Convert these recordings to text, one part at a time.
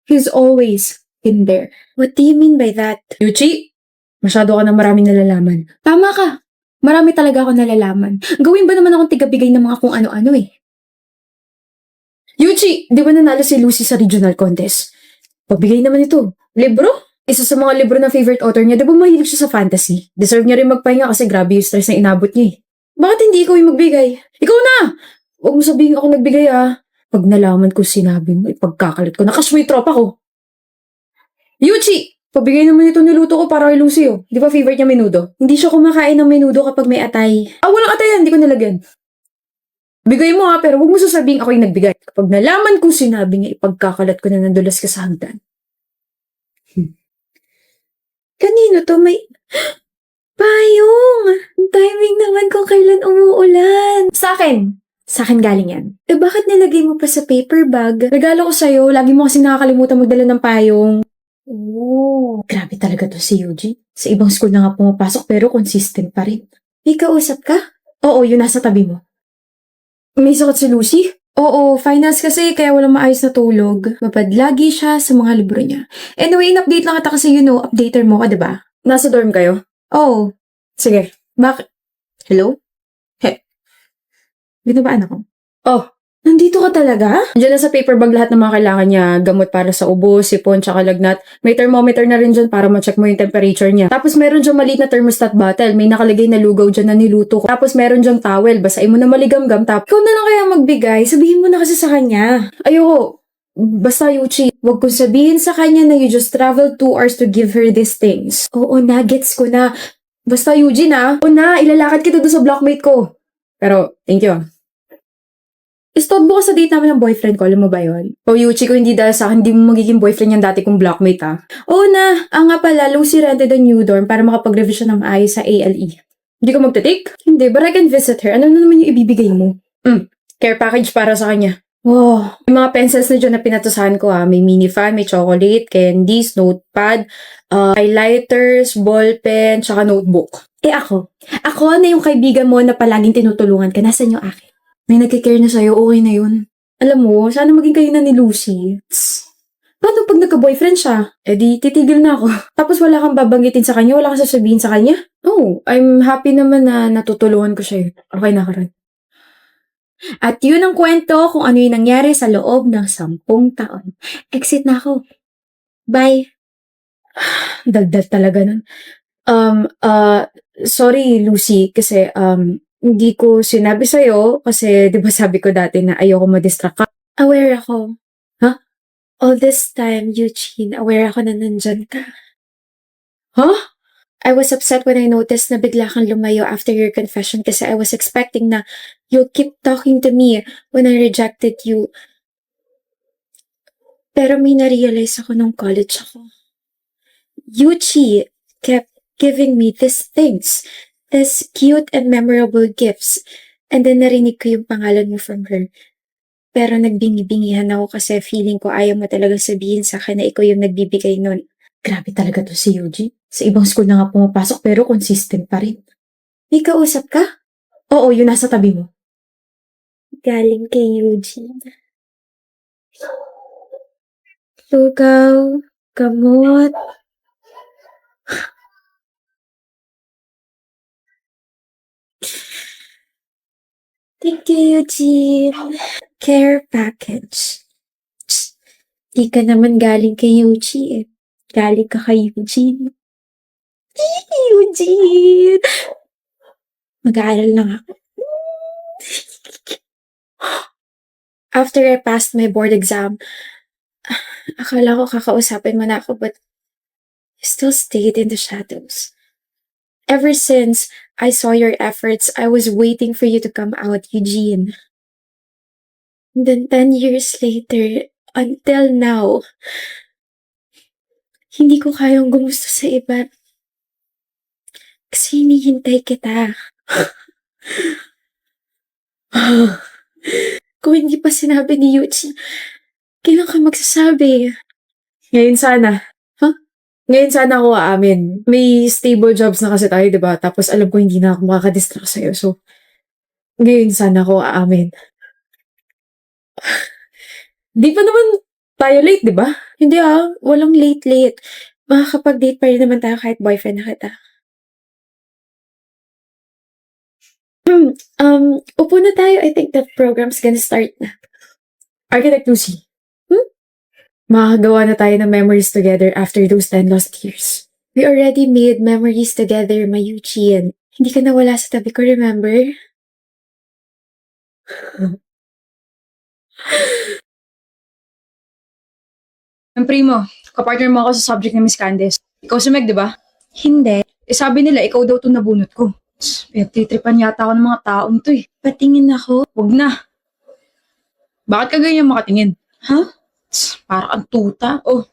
He's always in there. What do you mean by that? Yuchi, masyado ka na maraming nalalaman. Tama ka. Marami talaga ako nalalaman. Gawin ba naman akong tigabigay ng mga kung ano-ano eh? Yuchi, di ba nanalo si Lucy sa regional contest? Pagbigay naman ito. Libro? Isa sa mga libro ng favorite author niya, di ba mahilig siya sa fantasy? Deserve niya rin magpahinga kasi grabe yung stress na inabot niya eh. Bakit hindi ikaw yung magbigay? Ikaw na! Huwag mo sabihin ako nagbigay ah. Pag nalaman ko sinabi mo, ipagkakalit ko. Nakashow yung tropa ko. Yuchi! Pabigay naman ito niluto ko para kay Lucy oh. Di ba favorite niya menudo? Hindi siya kumakain ng menudo kapag may atay. Ah, walang atay yan. Hindi ko nalagyan. Bigay mo ha, pero huwag mo sasabihin ako yung nagbigay. Kapag nalaman ko sinabi niya, ipagkakalat ko na nandulas ka sa hagdan. Kanino to? May... Payong! Ang timing naman kung kailan umuulan. Sa akin! Sa akin galing yan. Eh bakit nilagay mo pa sa paper bag? Regalo ko sa'yo, lagi mo kasi nakakalimutan magdala ng payong. Oh. Grabe talaga to si Yuji. Sa ibang school na nga pumapasok pero consistent pa rin. May kausap ka? Oo, yun nasa tabi mo. May sakit si Lucy? Oo, finals kasi kaya walang maayos na tulog. Mapadlagi siya sa mga libro niya. Anyway, in-update lang kita kasi updater mo ka, diba? Nasa dorm kayo? Oo. Sige. Hello? He. Binabaan ako. Oh, nandito ka talaga? Diyan na sa paper bag lahat ng mga kailangan niya. Gamot para sa ubo, sipon, tsaka lagnat. May thermometer na rin dyan para ma-check mo yung temperature niya. Tapos meron dyan maliit na thermostat bottle. May nakalagay na lugaw dyan na niluto ko. Tapos meron dyan towel. Basahin mo na maligam-gam. Tapos ikaw na lang kaya magbigay. Sabihin mo na kasi sa kanya. Ayoko. Basta Yuchi, wag kong sabihin sa kanya na you just traveled 2 hours to give her these things. Oo na, gets ko na. Basta Eugene oo na, ilalakad kita doon sa blockmate ko. Pero, thank you. Istodbo ka sa date namin ng boyfriend ko, alam mo ba yun? O Yuchi, kung hindi dahil sa akin, hindi mo magiging boyfriend yung dati kong blockmate ha. Oo na, nga pala, Lucy rented a new dorm para makapag-revision ng maayos sa ALE. Hindi ko magte-take? Hindi, but I can visit her. Ano na naman yung ibibigay mo? Care package para sa kanya. Wow. May mga pencils na dyan na pinatusahan ko ha. May mini fan, may chocolate, candies, notepad, highlighters, ballpen, tsaka notebook. Eh ako na yung kaibigan mo na palaging tinutulungan ka. Nasaan yung akin? May nagkikare na sa'yo, okay na yun. Alam mo, sana maging kayo na ni Lucy. Paano pag nagka-boyfriend siya? Eh di, titigil na ako. Tapos wala kang babanggitin sa kanya, wala kang sasabihin sa kanya? Oh, I'm happy naman na natutulungan ko siya. Okay na, Karan. At yun ang kwento kung ano yung nangyari sa loob ng 10 taon. Exit na ako. Bye. Daldal talaga nun. Sorry Lucy, kasi hindi ko sinabi sa'yo kasi di ba sabi ko dati na ayoko ma-distract ka. Aware ako. Huh? All this time, Eugene, aware ako na nandyan ka. Huh? I was upset when I noticed na bigla kang lumayo after your confession kasi I was expecting na you'll keep talking to me when I rejected you. Pero may na-realize ako nung college ako. Yuchi kept giving me these things, these cute and memorable gifts, and then narinig ko yung pangalan mo from her. Pero nagbingi-bingihan ako kasi feeling ko ayaw mo talagang sabihin sa akin na ikaw yung nagbibigay nun. Grabe talaga to si Yuji. Sa ibang school na nga pumapasok pero consistent pa rin. May kausap ka? Oo, yun nasa tabi mo. Galing kay Eugene. Lugaw, gamot. Thank you, Eugene. Care package. Di ka naman galing kay Eugene eh. Galing ka kay Eugene. Eugene! Mag-aaral lang ako. After I passed my board exam, akala ko kakausapin mo na ako but you still stayed in the shadows. Ever since I saw your efforts, I was waiting for you to come out, Eugene. And then 10 years later, until now, hindi ko kayang gumusto sa iba. Kasi hinihintay kita. Kung hindi pa sinabi ni Eugene, kailan ka magsasabi? Ngayon sana. Ngayon sana ako aamin. May stable jobs na kasi tayo, diba? Tapos alam ko hindi na ako makakadistract sa'yo. So, ngayon sana ako aamin. Di pa naman Tayo late, di ba? Hindi walang late-late. Makakapag-date pa rin naman tayo kahit boyfriend na kita. Upo na tayo. I think that program's gonna start na. Architect Lucy. Makakagawa na tayo ng memories together after those 10 lost years. We already made memories together, Mayuchi, and hindi ka nawala sa tabi ko, remember? Ang primo, kapartner mo ako sa subject ni Miss Candice. Ikaw si Meg, di ba? Hindi. Sabi nila, ikaw daw to nabunot ko. Pinagtitripan yata ako ng mga taong to eh. Patingin ako. Huwag na. Bakit ka ganyan makatingin? Huh? Para kang tuta. Oh,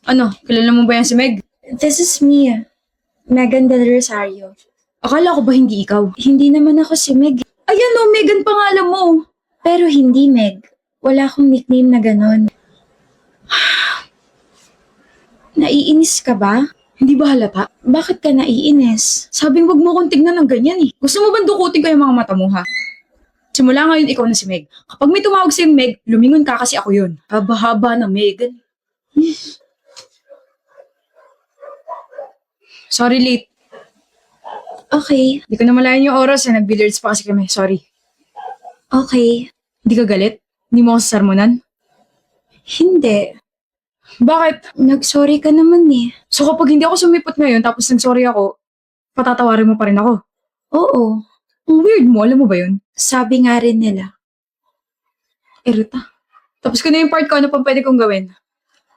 ano, kilala mo ba yan si Meg? This is me, Megan Del Rosario. Akala ko ba hindi ikaw? Hindi naman ako si Meg. Ayan oh, Megan pangalan mo. Pero hindi Meg. Wala akong nickname na ganon. Naiinis ka ba? Hindi ba halata? Bakit ka naiinis? Sabing wag mo kong tignan ng ganyan eh. Gusto mo ba dukutin ko yung mga mata mo ha? Simula ngayon ikaw na si Meg. Kapag may tumawag sa'yo Meg, lumingon ka kasi ako yun. Haba-haba na Megan. Sorry late. Okay. Hindi ko na malayan yung oras eh. Nag-billiards pa kasi kami. Sorry. Okay. Hindi ka galit? Hindi mo ako sasarmonan? Hindi. Bakit? Nag-sorry ka naman eh. So kapag hindi ako sumipot ngayon tapos nag-sorry ako, patatawarin mo pa rin ako? Oo. Ang weird mo, alam mo ba yun? Sabi nga rin nila. Erita. Tapos ko na yung part ko, ano pang pwede kong gawin?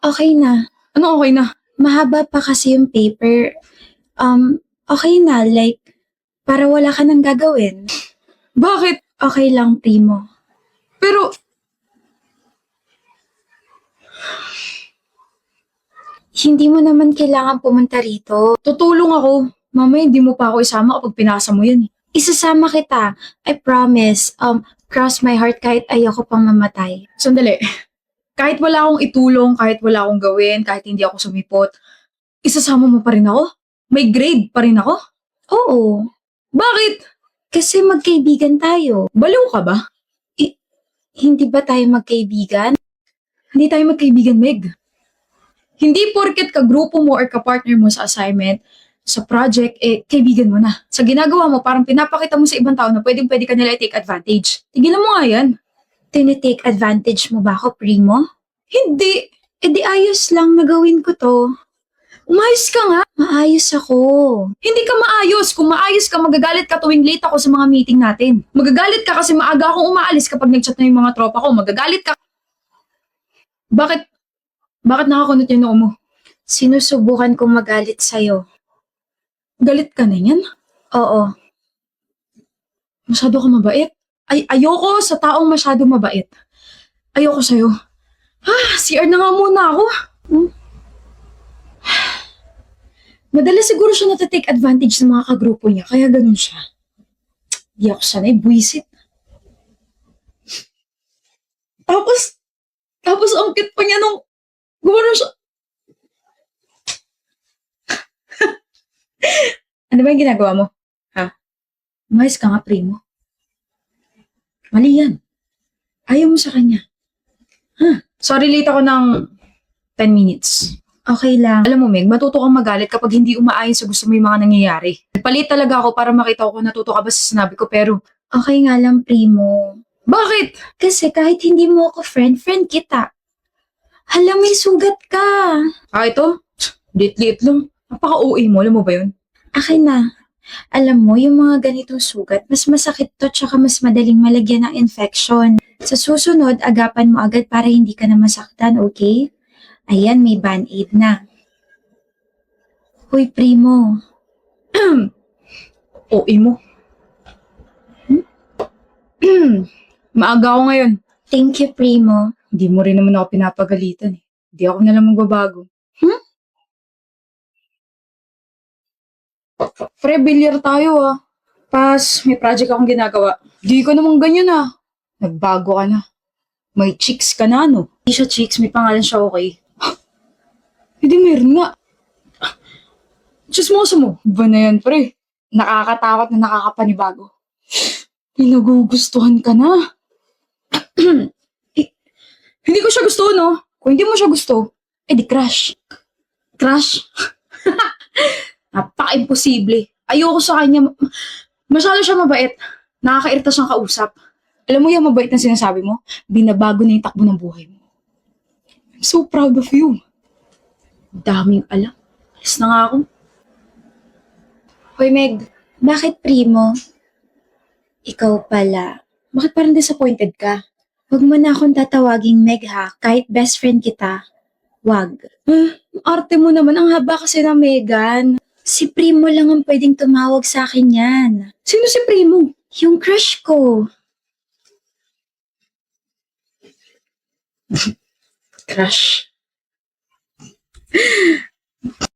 Okay na. Ano okay na? Mahaba pa kasi yung paper. Okay na. Like, para wala ka nang gagawin. Bakit? Okay lang, primo. Pero, Hindi mo naman kailangan pumunta rito. tutulong ako. Mamaya hindi mo pa ako isama kapag pinasa mo yan eh. Isasama kita. I promise. Cross my heart kahit ayoko pang mamatay. Sandali. Kahit wala akong itulong, kahit wala akong gawin, kahit hindi ako sumipot, isasama mo pa rin ako? May grade pa rin ako? Oo. Bakit? Kasi magkaibigan tayo. Baliw ka ba? Hindi ba tayo magkaibigan? Hindi tayo magkaibigan, Meg. Hindi porket kagrupo mo or kapartner mo sa assignment, sa project, kaibigan mo na. Sa ginagawa mo, parang pinapakita mo sa ibang tao na pwedeng-pwede ka nila i-take advantage. Tigilan mo nga yan. Tinitake advantage mo ba ako, primo? Hindi. Di ayos lang na gawin ko to. Umayos ka nga. Maayos ako. Hindi ka maayos. Kung maayos ka, magagalit ka tuwing late ako sa mga meeting natin. Magagalit ka kasi maaga akong umaalis kapag nag-chat na yung mga tropa ko. Magagalit ka. Bakit? Bakit nakakunot yung noo mo? Sinusubukan kong magalit sa'yo. Galit ka na yan? Oo. Masyado ka mabait. Ayoko sa taong masyado mabait. Ayoko sa'yo. CR na nga muna ako. Madalas siguro siya natatake advantage ng mga kagrupo niya, kaya ganun siya. Di ako sanay, buwisit. Tapos ang cute pa niya nung gumano siya. Ano ba yung ginagawa mo? Ha? Umayos ka nga, primo. Mali yan. Ayaw mo sa kanya. Sorry, late ako ng 10 minutes. Okay lang. Alam mo, Meg, matuto kang magalit kapag hindi umaayon sa gusto mo yung mga nangyayari. Nagpalit talaga ako para makita ko kung natuto ka ba sa sinabi ko, pero Okay nga lang, primo. bakit? Kasi kahit hindi mo ako friend kita. Hala, may sugat ka. Ito? Lit-lit lang. Napaka-OA mo, alam mo ba yun? Akin na. Alam mo, yung mga ganitong sugat, mas masakit to tsaka mas madaling malagyan ng infection. Sa susunod, agapan mo agad para hindi ka na masaktan, okay? Ayan, may band-aid na. Hoy, primo. OA mo. Maaga ako ngayon. Thank you, primo. Hindi mo rin naman ako pinapagalitan eh. Hindi ako na lang magbabago. Pre, bilyar tayo ah. Pas, may project akong ginagawa. Di ko naman ganyan ah. Nagbago ka na. May chicks ka na, no? Hindi siya chicks, may pangalan siya, okay? Hindi, meron nga. Chismoso mo. Ba na yan, pre? Nakakatakot na nakakapanibago. Pinagugustuhan ka na. Hindi ko siya gusto, no? Kung hindi mo siya gusto, di crush. Crush? Napaka-imposible. Ayoko sa kanya. Masyado siya mabait. Nakakairita siyang kausap. Alam mo yung mabait na sinasabi mo? Binabago na yung takbo ng buhay mo. I'm so proud of you. Daming alam. Alis na nga ako. Hoy Meg, bakit primo? Ikaw pala. Bakit parang disappointed ka? Huwag mo na akong tatawaging Meg ha, kahit best friend kita. Wag. Ang arte mo naman, ang haba kasi na Megan. Si primo lang ang pwedeng tumawag sa akin yan. Sino si Primo? Yung crush ko. Crush.